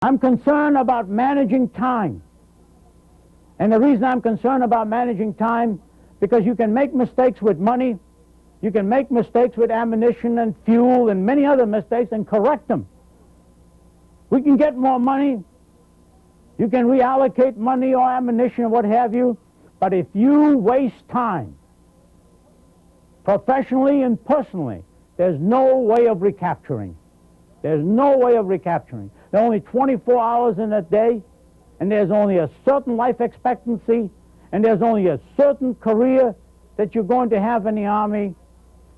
I'm concerned about managing time. And the reason I'm concerned about managing time, because you can make mistakes with money, you can make mistakes with ammunition and fuel and many other mistakes and correct them. We can get more money. You can reallocate money or ammunition or what have you. But if you waste time, professionally and personally, there's no way of recapturing. There's no way of recapturing. There are only 24 hours in a day, and there's only a certain life expectancy, and there's only a certain career that you're going to have in the Army,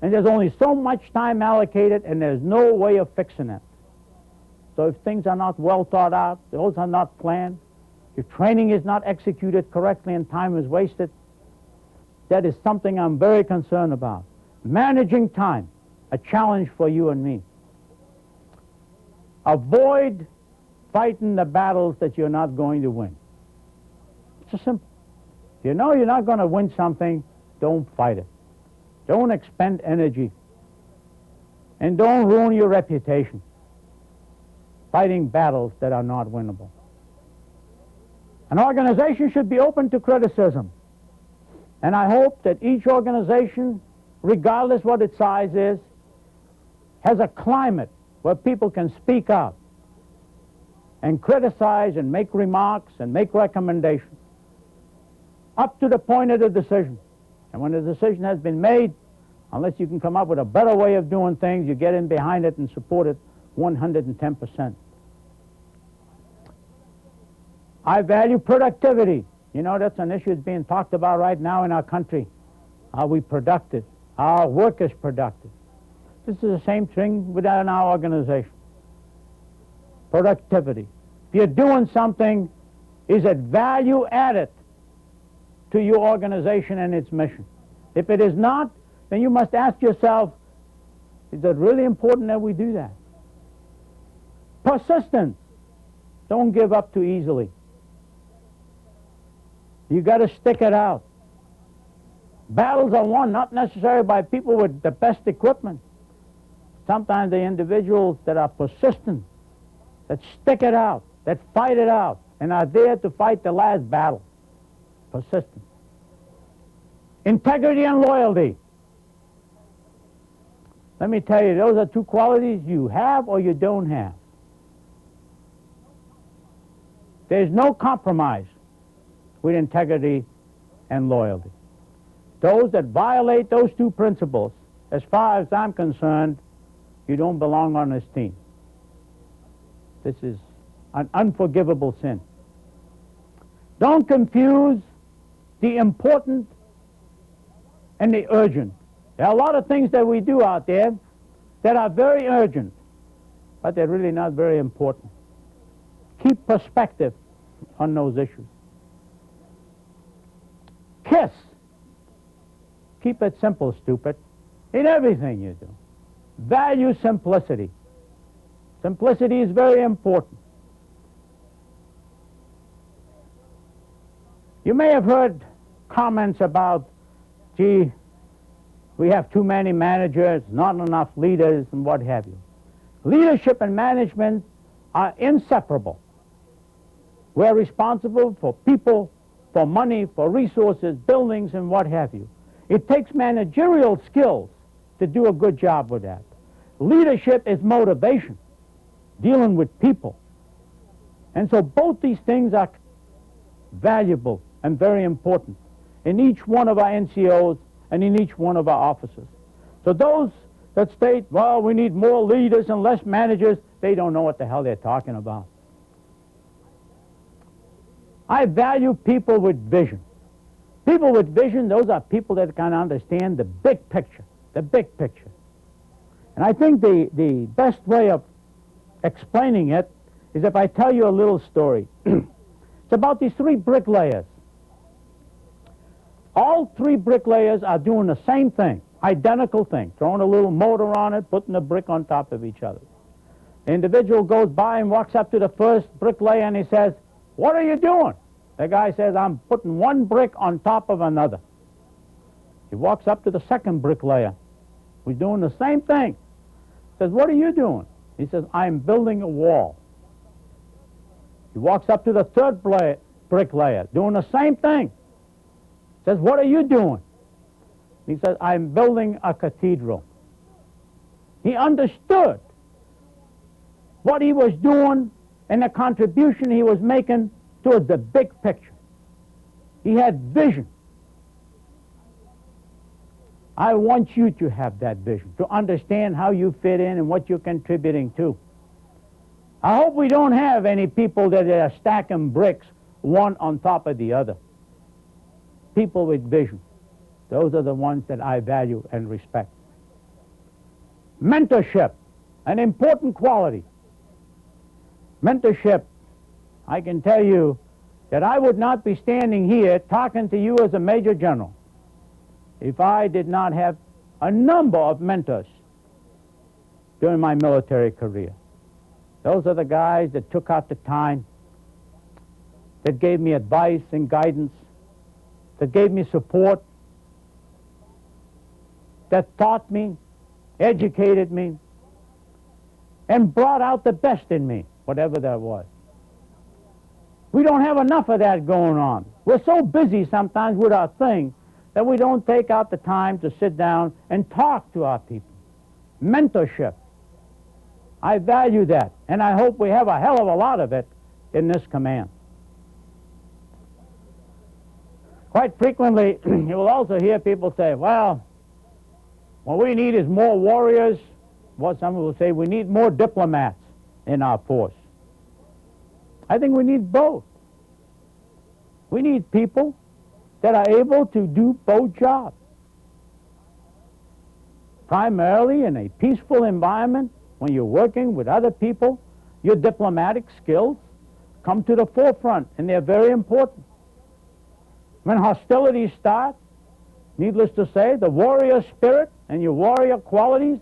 and there's only so much time allocated, and there's no way of fixing it. So if things are not well thought out, those are not planned, your training is not executed correctly and time is wasted, that is something I'm very concerned about. Managing time, a challenge for you and me. Avoid fighting the battles that you're not going to win. It's so simple. If you know you're not going to win something, don't fight it. Don't expend energy. And don't ruin your reputation fighting battles that are not winnable. An organization should be open to criticism. And I hope that each organization, regardless what its size is, has a climate where people can speak out and criticize and make remarks and make recommendations up to the point of the decision. And when the decision has been made, unless you can come up with a better way of doing things, you get in behind it and support it 110%. I value productivity. You know, that's an issue that's being talked about right now in our country. Are we productive? Are our workers productive? This is the same thing within our organization. Productivity. If you're doing something, is it value added to your organization and its mission? If it is not, then you must ask yourself, is it really important that we do that? Persistence. Don't give up too easily. You got to stick it out. Battles are won not necessarily by people with the best equipment. Sometimes the individuals that are persistent, that stick it out, that fight it out, and are there to fight the last battle. Persistent. Integrity and loyalty. Let me tell you, those are two qualities you have or you don't have. There's no compromise with integrity and loyalty. Those that violate those two principles, as far as I'm concerned, you don't belong on this team. This is an unforgivable sin. Don't confuse the important and the urgent. There are a lot of things that we do out there that are very urgent, but they're really not very important. Keep perspective on those issues. KISS. Keep it simple, stupid, in everything you do. Value simplicity. Simplicity is very important. You may have heard comments about, gee, we have too many managers, not enough leaders, and what have you. Leadership and management are inseparable. We're responsible for people, for money, for resources, buildings, and what have you. It takes managerial skills to do a good job with that. Leadership is motivation, dealing with people. And so both these things are valuable and very important in each one of our NCOs and in each one of our officers. So those that state, well, we need more leaders and less managers, they don't know what the hell they're talking about. I value people with vision. People with vision, those are people that can understand the big picture, the big picture. And I think the best way of explaining it is if I tell you a little story. It's about these three bricklayers. All three bricklayers are doing the same thing, identical thing, throwing a little motor on it, putting a brick on top of each other. The individual goes by and walks up to the first bricklayer and he says, "What are you doing?" The guy says, "I'm putting one brick on top of another." He walks up to the second bricklayer, who's doing the same thing. He says, "What are you doing?" He says, "I'm building a wall." He walks up to the third bricklayer, doing the same thing. Says, what are you doing? He says, I'm building a cathedral. He understood what he was doing and the contribution he was making towards the big picture. He had vision. I want you to have that vision, to understand how you fit in and what you're contributing to. I hope we don't have any people that are stacking bricks one on top of the other. People with vision. Those are the ones that I value and respect. Mentorship, an important quality. Mentorship, I can tell you that I would not be standing here talking to you as a Major General if I did not have a number of mentors during my military career. Those are the guys that took out the time, that gave me advice and guidance, that gave me support, that taught me, educated me, and brought out the best in me, whatever that was. We don't have enough of that going on. We're so busy sometimes with our thing that we don't take out the time to sit down and talk to our people. Mentorship. I value that, and I hope we have a hell of a lot of it in this command. Quite frequently, you will also hear people say, well, what we need is more warriors. Well, some will say we need more diplomats in our force. I think we need both. We need people that are able to do both jobs. Primarily in a peaceful environment, when you're working with other people, your diplomatic skills come to the forefront, and they're very important. When hostilities start, needless to say, the warrior spirit and your warrior qualities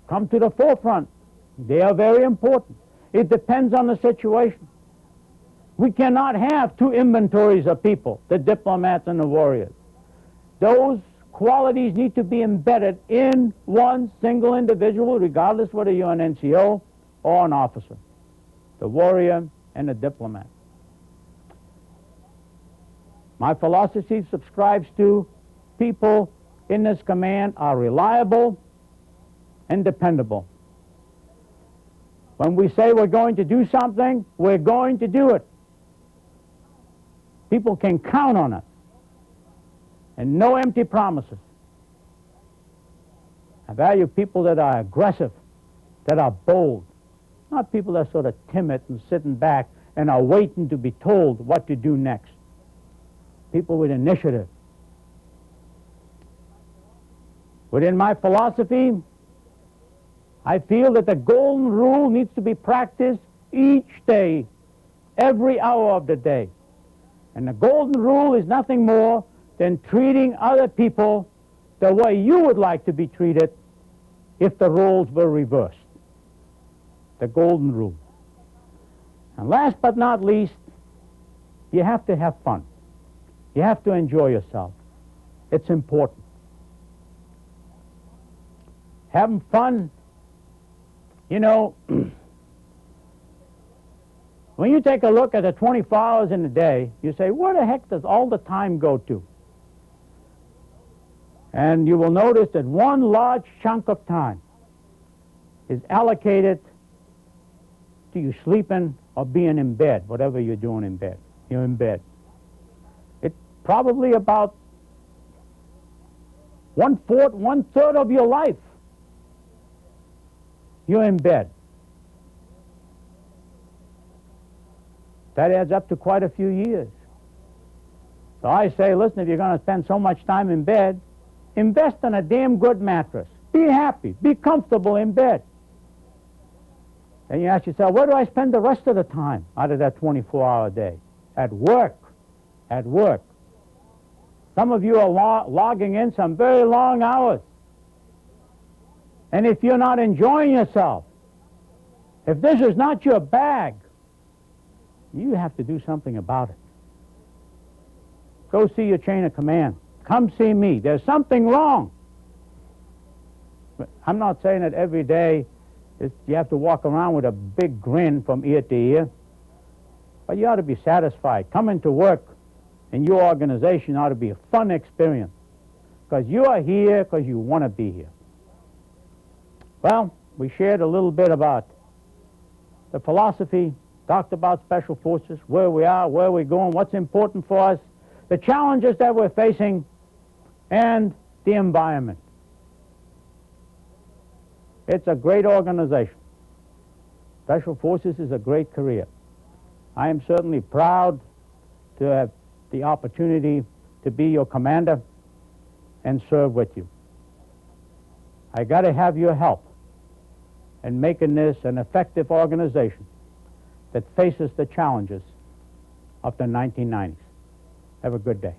come to the forefront. They are very important. It depends on the situation. We cannot have two inventories of people, the diplomats and the warriors. Those qualities need to be embedded in one single individual, regardless whether you're an NCO or an officer, the warrior and the diplomat. My philosophy subscribes to people in this command are reliable and dependable. When we say we're going to do something, we're going to do it. People can count on it. And no empty promises. I value people that are aggressive, that are bold, not people that are sort of timid and sitting back and are waiting to be told what to do next. People with initiative. Within my philosophy, I feel that the golden rule needs to be practiced each day, every hour of the day. And the golden rule is nothing more than treating other people the way you would like to be treated if the roles were reversed. The golden rule. And last but not least, you have to have fun. You have to enjoy yourself. It's important. Having fun, you know, when you take a look at the 24 hours in a day, you say, where the heck does all the time go to? And you will notice that one large chunk of time is allocated to you sleeping or being in bed, whatever you're doing in bed. You're in bed. It's probably about 1/4, 1/3 of your life. You're in bed. That adds up to quite a few years. So I say, listen, if you're going to spend so much time in bed, invest in a damn good mattress. Be happy. Be comfortable in bed. And you ask yourself, where do I spend the rest of the time out of that 24-hour day? At work. At work. Some of you are logging in some very long hours. And if you're not enjoying yourself, if this is not your bag, you have to do something about it. Go see your chain of command. Come see me. There's something wrong. But I'm not saying that every day you have to walk around with a big grin from ear to ear. But you ought to be satisfied. Coming to work in your organization ought to be a fun experience, because you are here because you want to be here. Well, we shared a little bit about the philosophy, talked about Special Forces, where we are, where we're going, what's important for us, the challenges that we're facing, and the environment. It's a great organization. Special Forces is a great career. I am certainly proud to have the opportunity to be your commander and serve with you. I got to have your help in making this an effective organization that faces the challenges of the 1990s. Have a good day.